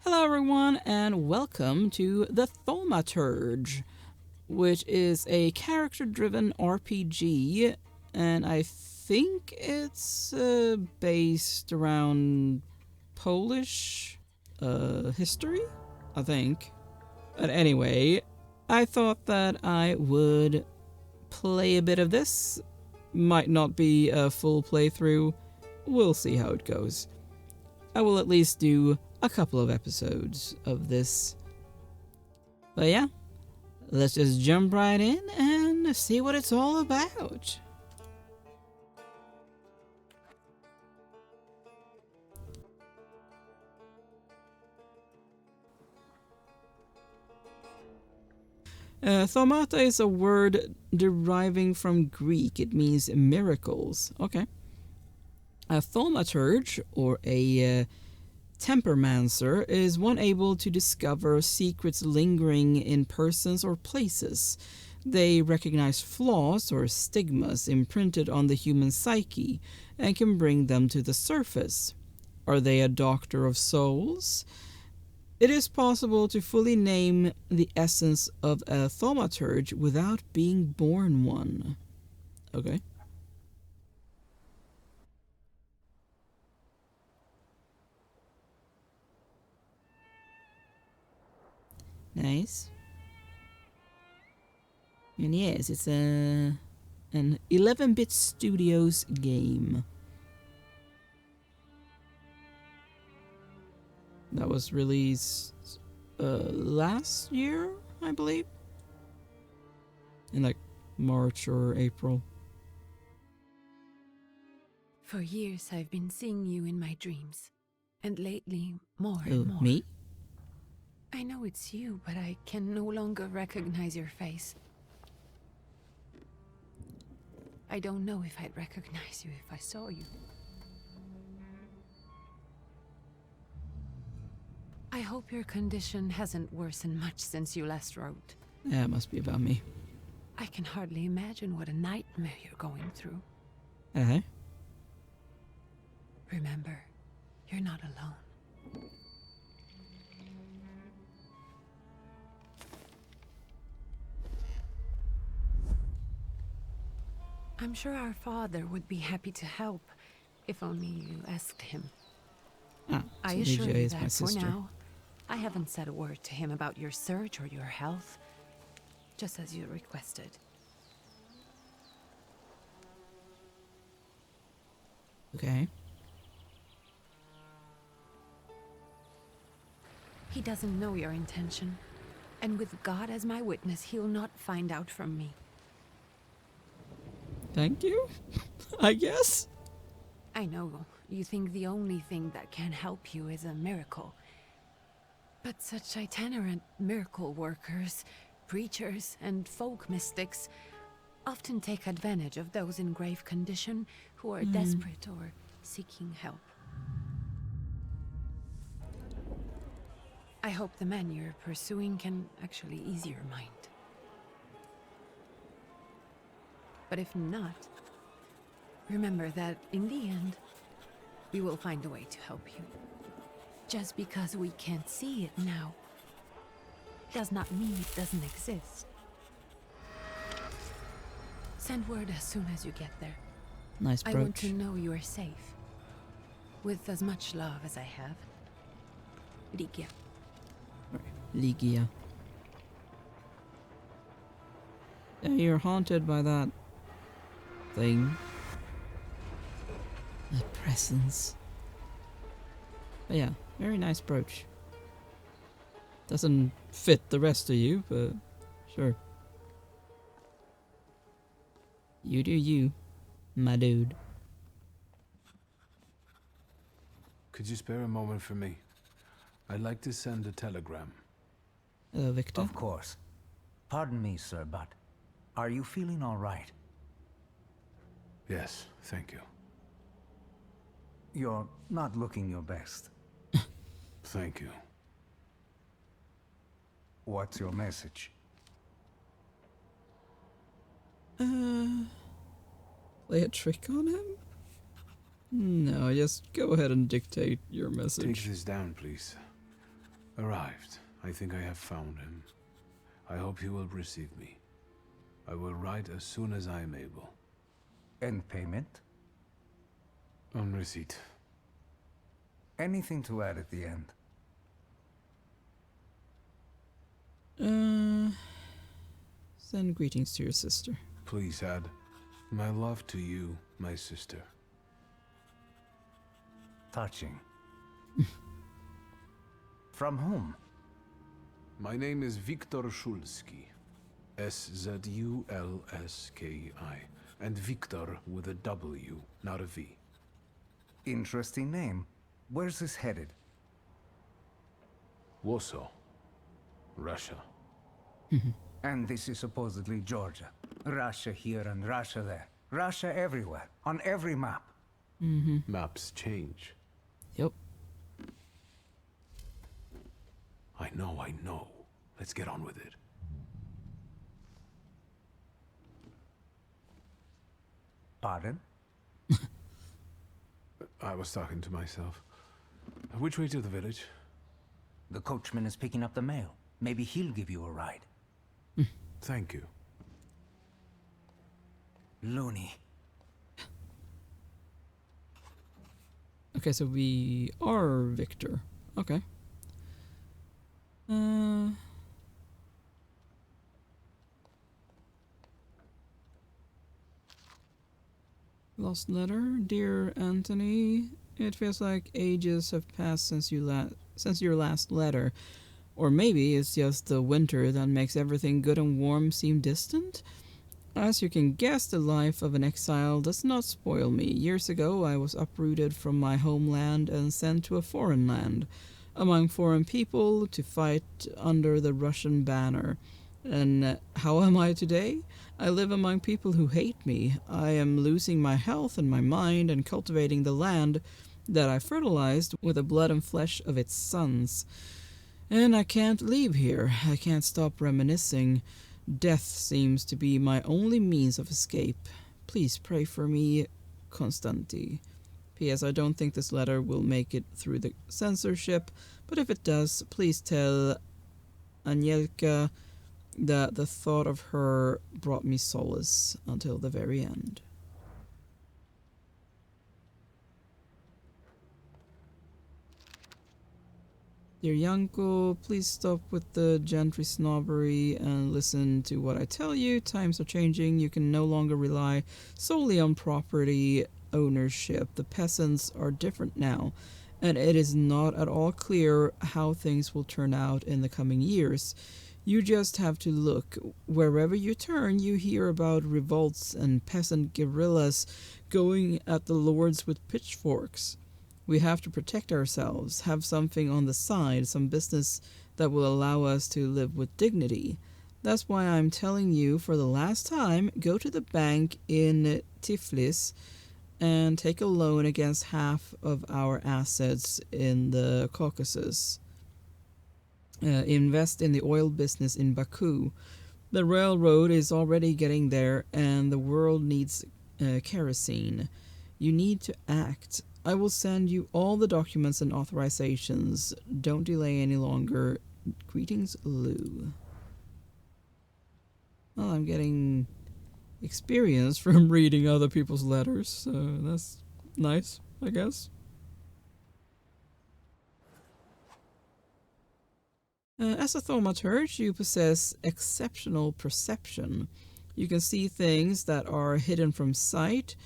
Hello, everyone, and welcome to the Thaumaturge, which is a character-driven RPG, and I think it's based around Polish history, I think. But anyway, I thought that I would play a bit of this. Might not be a full playthrough. We'll see how it goes. I will at least do a couple of episodes of this. But yeah, let's just jump right in and see what it's all about. Thaumaturge is a word deriving from Greek. It means miracles. Okay. A thaumaturge, or a tempermancer, is one able to discover secrets lingering in persons or places. They recognize flaws or stigmas imprinted on the human psyche and can bring them to the surface. Are they a doctor of souls? It is possible to fully name the essence of a thaumaturge without being born one. Okay. Nice. And yes, it's an 11-bit Studios game. That was released last year, I believe. In like March or April. For years I've been seeing you in my dreams. And lately, more Oh, and more. me? I know it's you, but I can no longer recognize your face. I don't know if I'd recognize you if I saw you. I hope your condition hasn't worsened much since you last wrote. Yeah, it must be about me. I can hardly imagine what a nightmare you're going through. Uh-huh. Remember, you're not alone. I'm sure our father would be happy to help, if only you asked him. Ah, I so assure DJ you is my that for sister. now, I haven't said a word to him about your search or your health, just as you requested. Okay. He doesn't know your intention, and with God as my witness, he'll not find out from me. Thank you, I guess. I know you think the only thing that can help you is a miracle. But such itinerant miracle workers, preachers, and folk mystics often take advantage of those in grave condition who are desperate or seeking help. I hope the man you're pursuing can actually ease your mind. But if not, remember that in the end, we will find a way to help you. Just because we can't see it now does not mean it doesn't exist. Send word as soon as you get there. Nice I want brooch. to know you are safe. With as much love as I have. Ligia. Ligia. Yeah, you're haunted by that thing. That presence. But yeah, very nice brooch. Doesn't fit the rest of you, but sure. You do you, my dude. Could you spare a moment for me? I'd like to send a telegram. Hello, Victor. Of course. Pardon me, sir, but are you feeling all right? Yes, thank you. You're not looking your best. Thank you. What's your message? Play a trick on him? No, just go ahead and dictate your Take message. this down, please. Arrived. I think I have found him. I hope he will receive me. I will write as soon as I am able. And payment? On receipt. Anything to add at the end? Send greetings to your sister. Please add, my love to you, my sister. Touching. From whom? My name is Viktor Szulski. S-Z-U-L-S-K-I. And Viktor with a W, not a V. Interesting name. Where's this headed? Warsaw. Russia. And this is supposedly Georgia. Russia here and Russia there. Russia everywhere. On every map. Maps change. Yep. I know. Let's get on with it. Pardon? I was talking to myself. Which way to the village? The coachman is picking up the mail. Maybe he'll give you a ride. Thank you. Loony. Okay, so we are Victor. Okay. Lost letter, dear Anthony. It feels like ages have passed since your last letter, or maybe it's just the winter that makes everything good and warm seem distant. As you can guess, the life of an exile does not spoil me. Years ago, I was uprooted from my homeland and sent to a foreign land, among foreign people, to fight under the Russian banner. And how am I today? I live among people who hate me. I am losing my health and my mind and cultivating the land that I fertilized with the blood and flesh of its sons. And I can't leave here. I can't stop reminiscing. Death seems to be my only means of escape. Please pray for me, Konstanty. P.S. I don't think this letter will make it through the censorship, but if it does, please tell Anielka that the thought of her brought me solace until the very end. Dear Yanko, please stop with the gentry snobbery and listen to what I tell you. Times are changing. You can no longer rely solely on property ownership. The peasants are different now, and it is not at all clear how things will turn out in the coming years. You just have to look. Wherever you turn, you hear about revolts and peasant guerrillas going at the lords with pitchforks. We have to protect ourselves, have something on the side, some business that will allow us to live with dignity. That's why I'm telling you for the last time, go to the bank in Tiflis and take a loan against half of our assets in the Caucasus. Invest in the oil business in Baku. The railroad is already getting there and the world needs kerosene. You need to act. I will send you all the documents and authorizations. Don't delay any longer. Greetings, Lou. Well, I'm getting experience from reading other people's letters, so that's nice, I guess. As a thaumaturge, you possess exceptional perception. You can see things that are hidden from sight.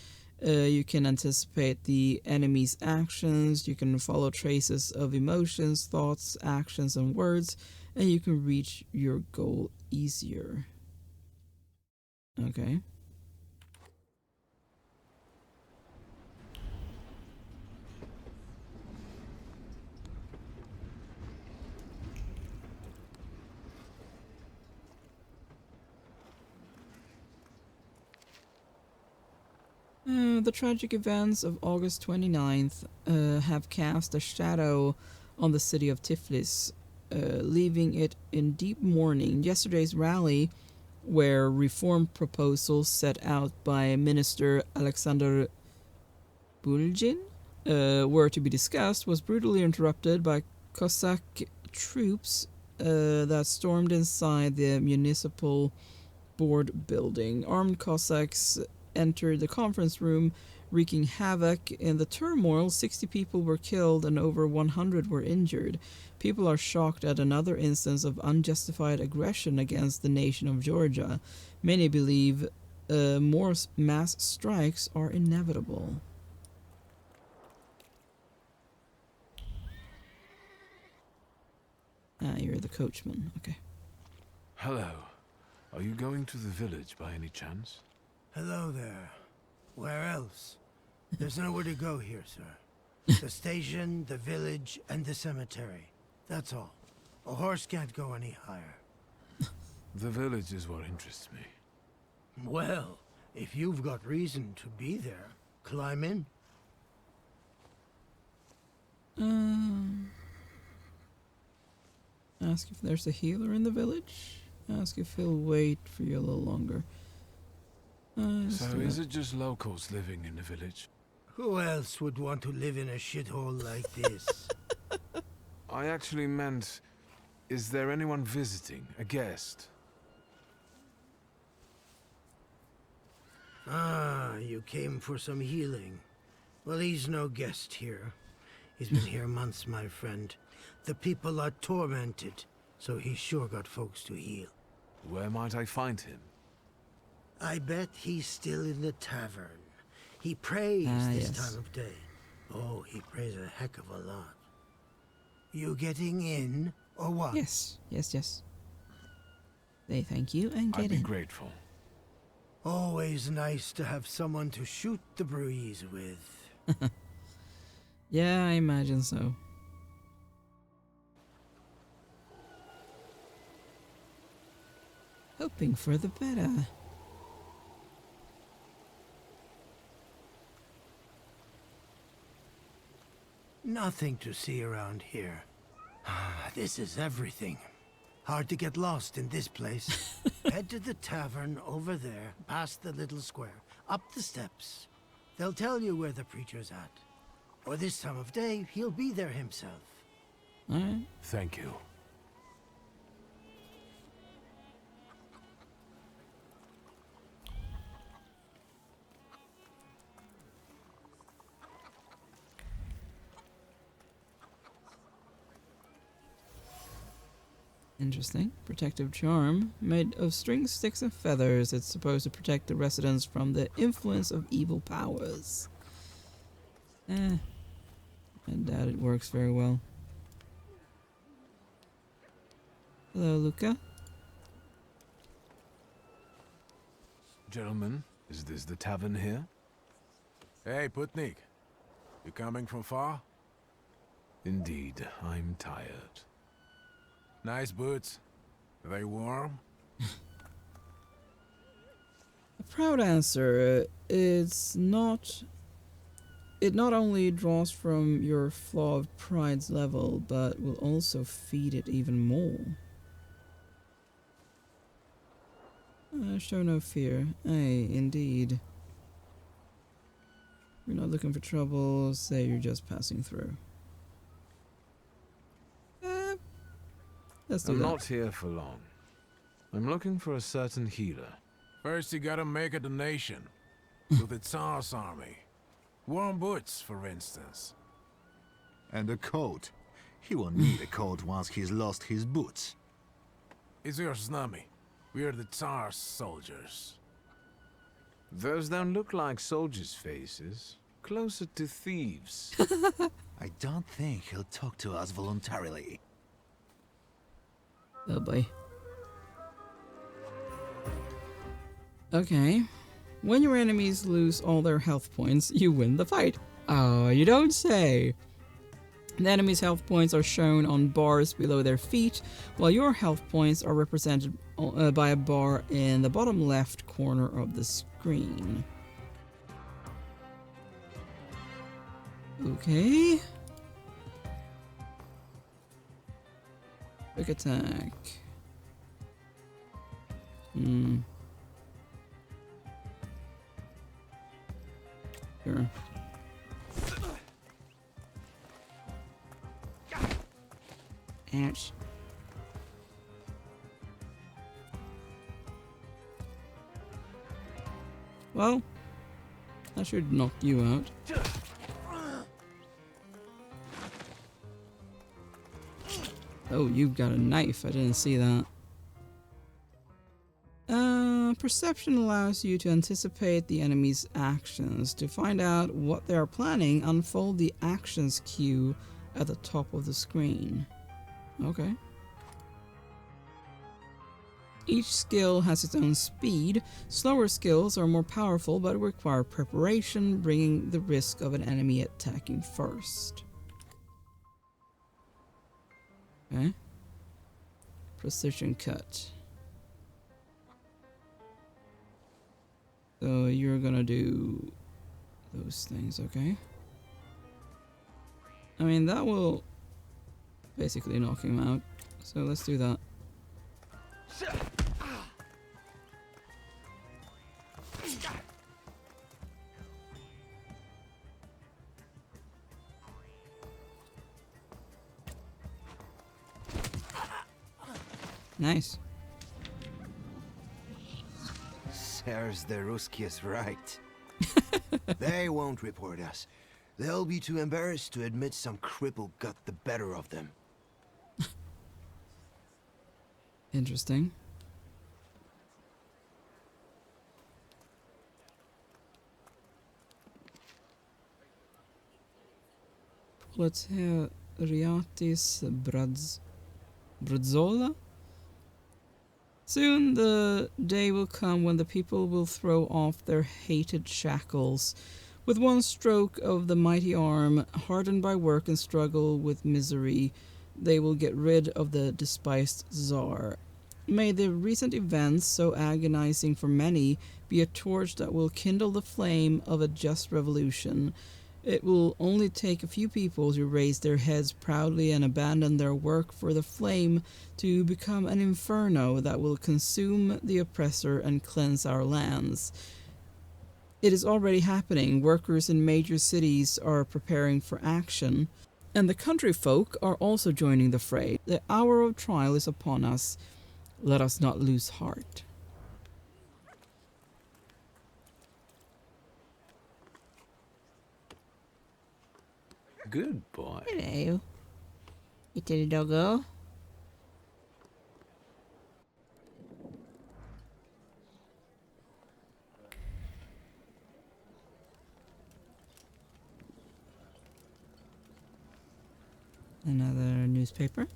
You can anticipate the enemy's actions. You can follow traces of emotions, thoughts, actions, and words, and you can reach your goal easier. Okay. The tragic events of August 29th have cast a shadow on the city of Tiflis, leaving it in deep mourning. Yesterday's rally, where reform proposals set out by Minister Alexander Bulgin were to be discussed, was brutally interrupted by Cossack troops that stormed inside the municipal board building. Armed Cossacks entered the conference room, wreaking havoc. In the turmoil, 60 people were killed and over 100 were injured. People are shocked at another instance of unjustified aggression against the nation of Georgia. Many believe more mass strikes are inevitable. Ah, you're the coachman. Okay. Hello. Are you going to the village by any chance? Hello there. Where else? There's nowhere to go here, sir. The station, the village, and the cemetery. That's all. A horse can't go any higher. The village is what interests me. Well, if you've got reason to be there, climb in. Ask if there's a healer in the village. Ask if he'll wait for you a little longer. So is it just locals living in the village? Who else would want to live in a shithole like this? I actually meant, is there anyone visiting? A guest? Ah, you came for some healing. Well, he's no guest here. He's been here months, my friend. The people are tormented, so he's sure got folks to heal. Where might I find him? I bet he's still in the tavern. He prays this time of day. Oh, he prays a heck of a lot. You getting in, or what? Yes. Say thank you and get I'd be in. grateful. Always nice to have someone to shoot the breeze with. Yeah, I imagine so. Hoping for the better. Nothing to see around here. This is everything. Hard to get lost in this place. Head to the tavern over there, past the little square, up the steps. They'll tell you where the preacher's at. Or this time of day, he'll be there himself. Alright. Thank you. Interesting. Protective charm. Made of strings, sticks, and feathers. It's supposed to protect the residents from the influence of evil powers. I doubt it works very well. Hello, Luca. Gentlemen, is this the tavern here? Hey, Putnik. You coming from far? Indeed, I'm tired. Nice boots. Are they warm? A proud answer. It not only draws from your flaw of pride's level, but will also feed it even more. Show no fear. Aye, indeed. You're not looking for trouble, say you're just passing through. Let's do I'm that. not here for long. I'm looking for a certain healer. First you gotta make a donation to the Tsar's army. Warm boots, for instance. And a coat. He won't need a coat once he's lost his boots. It's your snummy. We are the Tsar's soldiers. Those don't look like soldiers' faces. Closer to thieves. I don't think he'll talk to us voluntarily. Oh boy. Okay. When your enemies lose all their health points, you win the fight. Oh, you don't say. The enemy's health points are shown on bars below their feet, while your health points are represented by a bar in the bottom left corner of the screen. Okay. Quick attack. Sure. Ouch. Well, that should knock you out. Oh, you've got a knife. I didn't see that. Perception allows you to anticipate the enemy's actions. To find out what they are planning, unfold the actions queue at the top of the screen. Okay. Each skill has its own speed. Slower skills are more powerful but require preparation, bringing the risk of an enemy attacking first. Okay. Precision cut. So you're gonna do those things, okay? I mean, that will basically knock him out. So let's do that. Nice. Serves the Ruskies right. They won't report us. They'll be too embarrassed to admit some cripple got the better of them. Interesting. Proletariatis Brazzola? Soon the day will come when the people will throw off their hated shackles. With one stroke of the mighty arm, hardened by work and struggle with misery, they will get rid of the despised Tsar. May the recent events, so agonizing for many, be a torch that will kindle the flame of a just revolution. It will only take a few people to raise their heads proudly and abandon their work for the flame to become an inferno that will consume the oppressor and cleanse our lands. It is already happening. Workers in major cities are preparing for action, and the country folk are also joining the fray. The hour of trial is upon us. Let us not lose heart. Good boy. Hello. Little doggo. Another newspaper.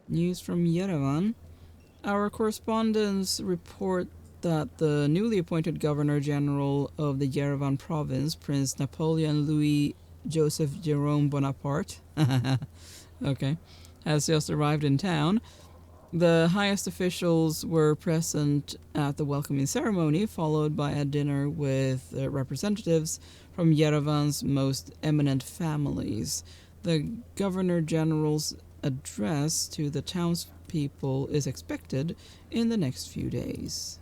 News from Yerevan. Our correspondents report that the newly appointed Governor General of the Yerevan province, Prince Napoleon Louis Joseph Jerome Bonaparte, okay, has just arrived in town. The highest officials were present at the welcoming ceremony, followed by a dinner with representatives from Yerevan's most eminent families. The Governor General's address to the townspeople is expected in the next few days.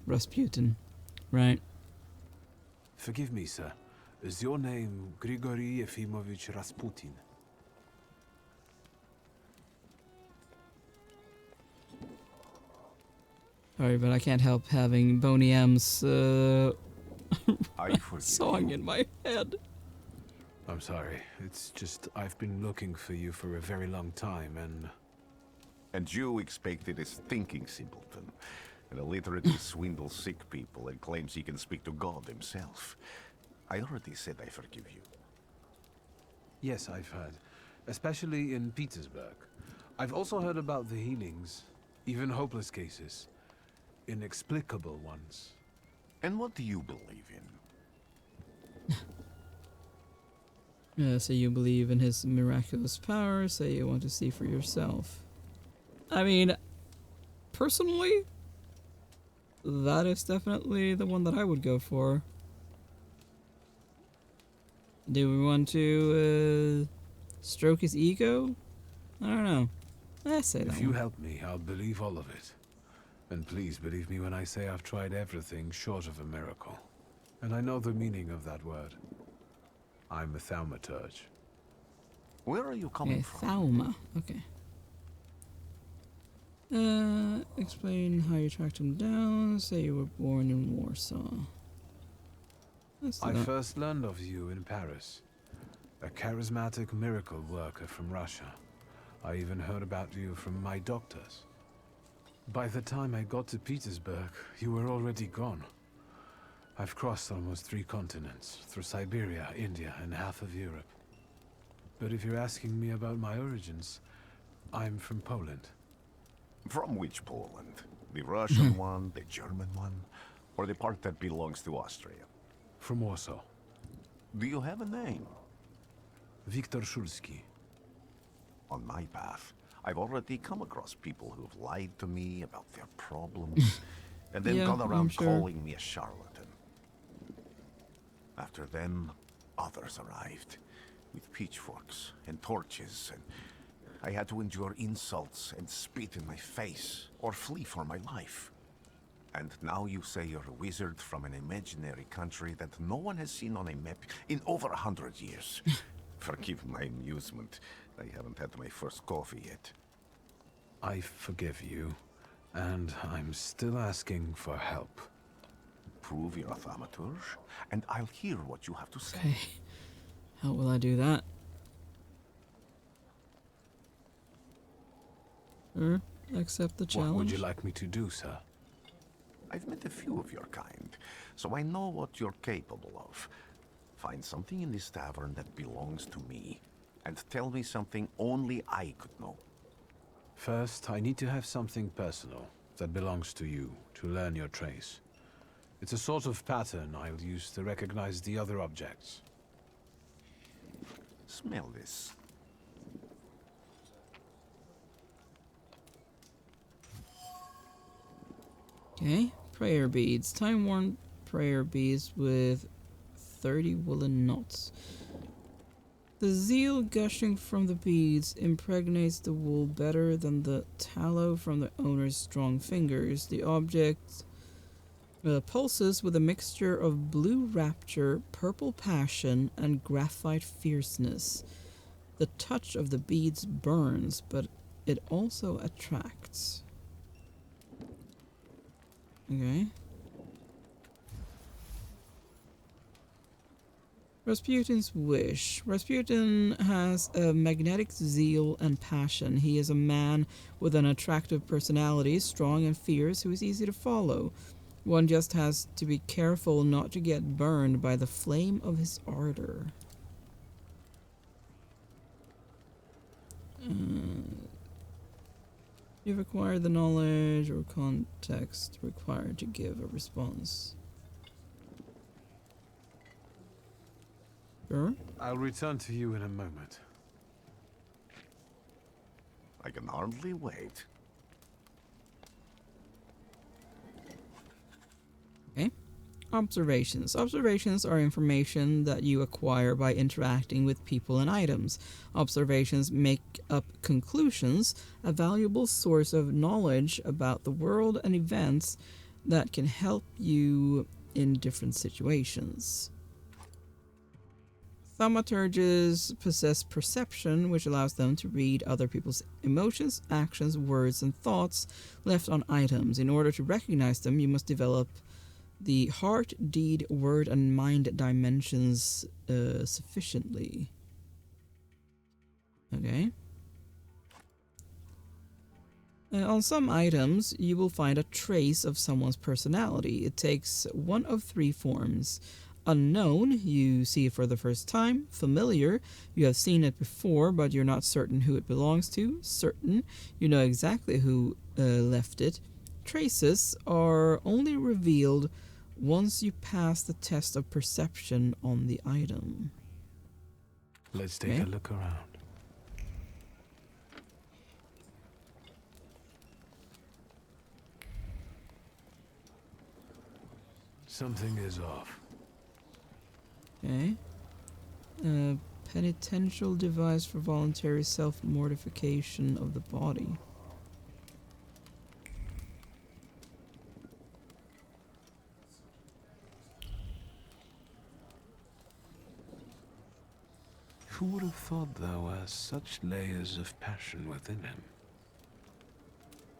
Rasputin, right? Forgive me, sir. Is your name Grigory Yefimovich Rasputin? Sorry, but I can't help having Boney M's I forgive song you. in my head. I'm sorry. It's just I've been looking for you for a very long time, and And you expected this thinking simpleton. An illiterate who swindles sick people and claims he can speak to God himself. I already said I forgive you. yes, I've heard, especially in Petersburg. I've also heard about the healings, even hopeless cases, inexplicable ones. And what do you believe in? Say you believe in his miraculous power, say you want to see for yourself. I mean, personally, that is definitely the one that I would go for. Do we want to stroke his ego? I don't know. I say that If you one. help me, I'll believe all of it. And please believe me when I say I've tried everything short of a miracle. And I know the meaning of that word. I'm a Thaumaturge. Where are you coming Okay, from? Thauma. Okay. Explain how you tracked him down. Say you were born in Warsaw. Let's do I that. first learned of you in Paris. A charismatic miracle worker from Russia. I even heard about you from my doctors. By the time I got to Petersburg, you were already gone. I've crossed almost 3 continents, through Siberia, India, and half of Europe. But if you're asking me about my origins, I'm from Poland. From which Poland? The Russian one, the German one, or the part that belongs to Austria? From Warsaw. Do you have a name? Viktor Szulski. On my path, I've already come across people who've lied to me about their problems, and then Yeah, gone I'm around sure. calling me a charlatan. After them, others arrived, with pitchforks and torches, and I had to endure insults and spit in my face, or flee for my life. And now you say you're a wizard from an imaginary country that no one has seen on a map in over 100 years. Forgive my amusement. I haven't had my first coffee yet. I forgive you, and I'm still asking for help. Prove you're a Thaumaturge, and I'll hear what you have to say. Okay. How will I do that? Sure. Accept the challenge. What would you like me to do, sir? I've met a few of your kind, so I know what you're capable of. Find something in this tavern that belongs to me, and tell me something only I could know. First, I need to have something personal that belongs to you to learn your trace. It's a sort of pattern I'll use to recognize the other objects. Smell this. Okay. Prayer beads. Time-worn prayer beads with 30 woolen knots. The zeal gushing from the beads impregnates the wool better than the tallow from the owner's strong fingers. The object pulses with a mixture of blue rapture, purple passion, and graphite fierceness. The touch of the beads burns, but it also attracts. Okay. Rasputin's wish. Rasputin has a magnetic zeal and passion. He is a man with an attractive personality, strong and fierce, who is easy to follow. One just has to be careful not to get burned by the flame of his ardor. You've acquired the knowledge or context required to give a response. Sure. I'll return to you in a moment. I can hardly wait. Okay. Observations. Observations are information that you acquire by interacting with people and items. Observations make up conclusions, a valuable source of knowledge about the world and events that can help you in different situations. Thaumaturges possess perception, which allows them to read other people's emotions, actions, words, and thoughts left on items. In order to recognize them, you must develop the heart, deed, word, and mind dimensions sufficiently. Okay. On some items, you will find a trace of someone's personality. It takes one of 3 forms. Unknown, you see it for the first time. Familiar, you have seen it before, but you're not certain who it belongs to. Certain, you know exactly who left it. Traces are only revealed once you pass the test of perception on the item. Let's take a look around. Something is off. Okay. penitential device for voluntary self-mortification of the body. Who would have thought there were such layers of passion within him?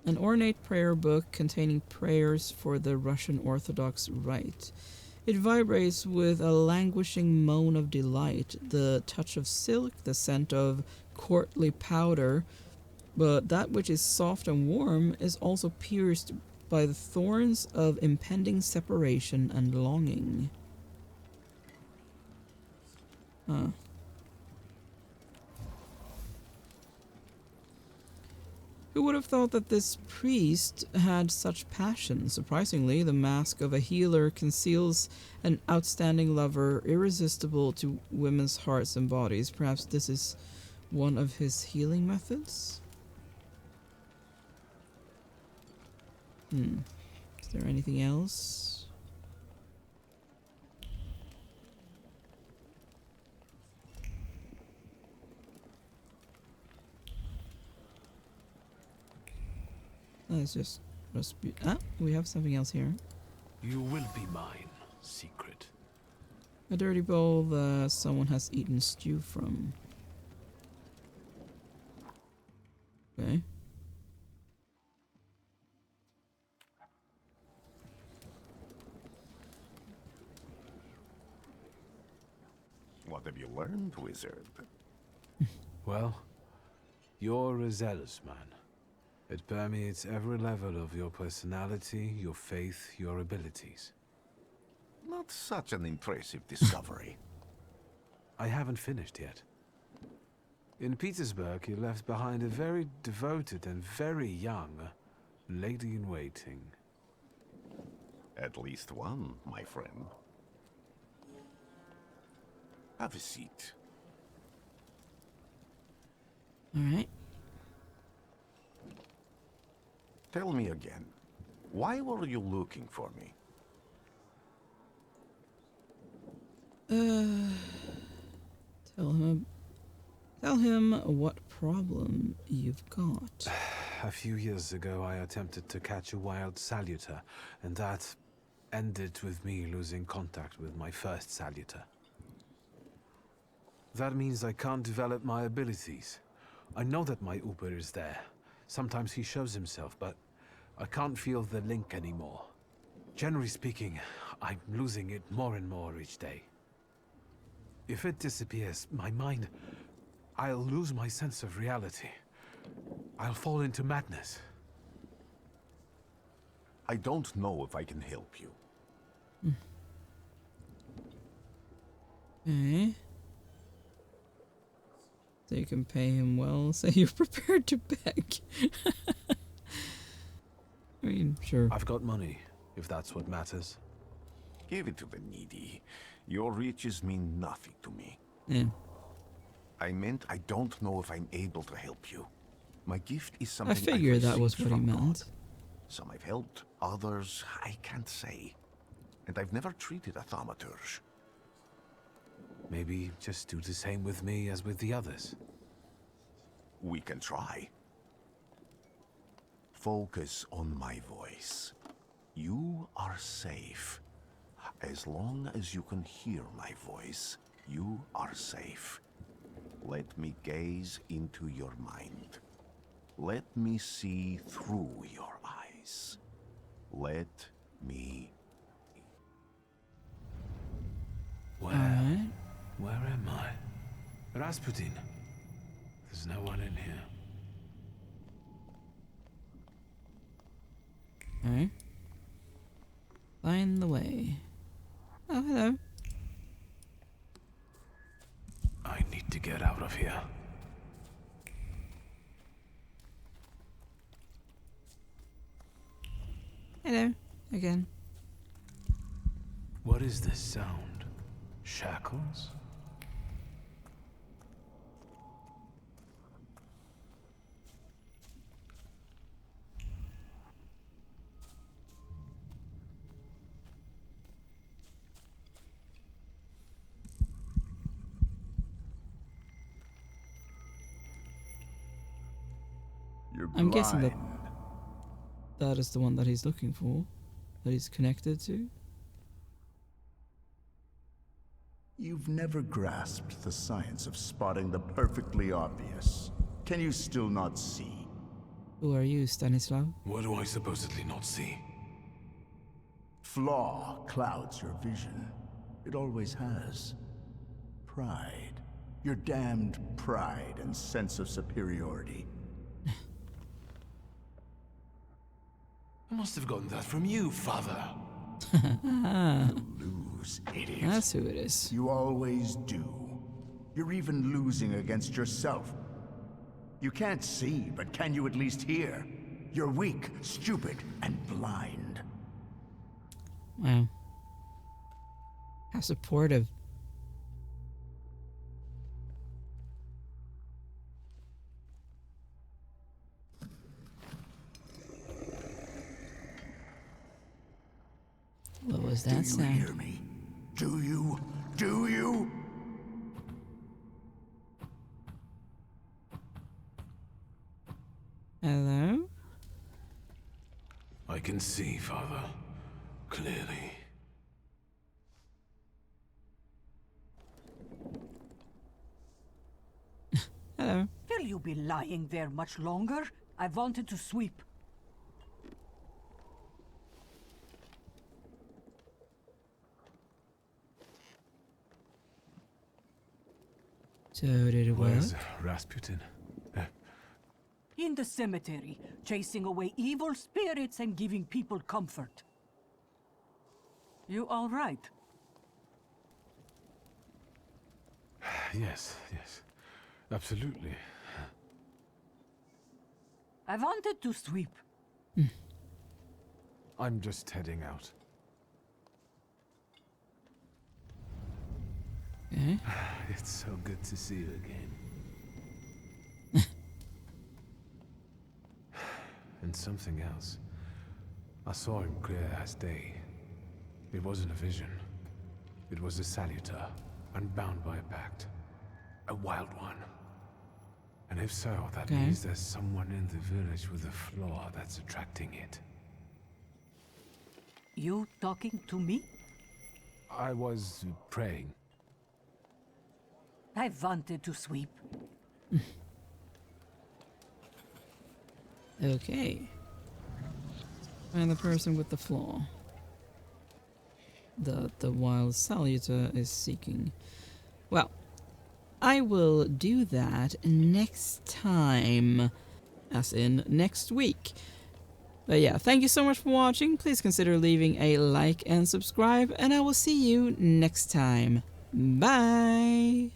An ornate prayer book containing prayers for the Russian Orthodox Rite. It vibrates with a languishing moan of delight, the touch of silk, the scent of courtly powder, but that which is soft and warm is also pierced by the thorns of impending separation and longing. Huh. Who would have thought that this priest had such passion? Surprisingly, the mask of a healer conceals an outstanding lover, irresistible to women's hearts and bodies. Perhaps this is one of his healing methods? Is there anything else? Let's just we have something else here. You will be mine, secret. A dirty bowl that someone has eaten stew from. Okay. What have you learned, wizard? Well, you're a zealous man. It permeates every level of your personality, your faith, your abilities. Not such an impressive discovery. I haven't finished yet. In Petersburg, you left behind a very devoted and very young lady-in-waiting. At least one, my friend. Have a seat. All right. Tell me again, why were you looking for me? Tell him what problem you've got. A few years ago, I attempted to catch a wild saluter, and that ended with me losing contact with my first saluter. That means I can't develop my abilities. I know that my Uber is there. Sometimes he shows himself, but I can't feel the link anymore. Generally speaking, I'm losing it more and more each day. If it disappears, my mind, I'll lose my sense of reality. I'll fall into madness. I don't know if I can help you. Okay. So you can pay him well. Say you're prepared to beg. I mean, sure. I've got money, if that's what matters. Give it to the needy. Your riches mean nothing to me. Yeah. I meant I don't know if I'm able to help you. My gift is something I figured that was what he from meant. God. Some I've helped, others I can't say. And I've never treated a thaumaturge. Maybe just do the same with me as with the others. We can try. Focus on my voice. You are safe. As long as you can hear my voice, you are safe. Let me gaze into your mind. Let me see through your eyes. Let me... Alright. Where am I? Rasputin. There's no one in here. Alright. Find the way. Oh, hello. I need to get out of here. Hello. Again. What is this sound? Shackles? You're I'm blind. guessing that that is the one that he's looking for, that he's connected to. You've never grasped the science of spotting the perfectly obvious. Can you still not see? Who are you, Stanislav? What do I supposedly not see? Flaw clouds your vision. It always has. Pride. Your damned pride and sense of superiority. I must have gotten that from you, Father. Lose, idiot. That's who it is. You always do. You're even losing against yourself. You can't see, but can you at least hear? You're weak, stupid, and blind. Wow. How supportive. What was that Do you sound? hear me? Do you? Do you? Hello? I can see, Father. Clearly. Hello. Will you be lying there much longer? I wanted to sweep. So did it work? Where's Rasputin? In the cemetery, chasing away evil spirits and giving people comfort. You all right? Yes, absolutely. I wanted to sweep. I'm just heading out. Okay. It's so good to see you again. And something else. I saw him clear as day. It wasn't a vision. It was a saluter, unbound by a pact. A wild one. And if so, that means there's someone in the village with a flaw that's attracting it. You talking to me? I was praying. I wanted to sweep. Okay. And the person with the flaw. The wild saluter is seeking. Well, I will do that next time. As in next week. But yeah, thank you so much for watching. Please consider leaving a like and subscribe. And I will see you next time. Bye!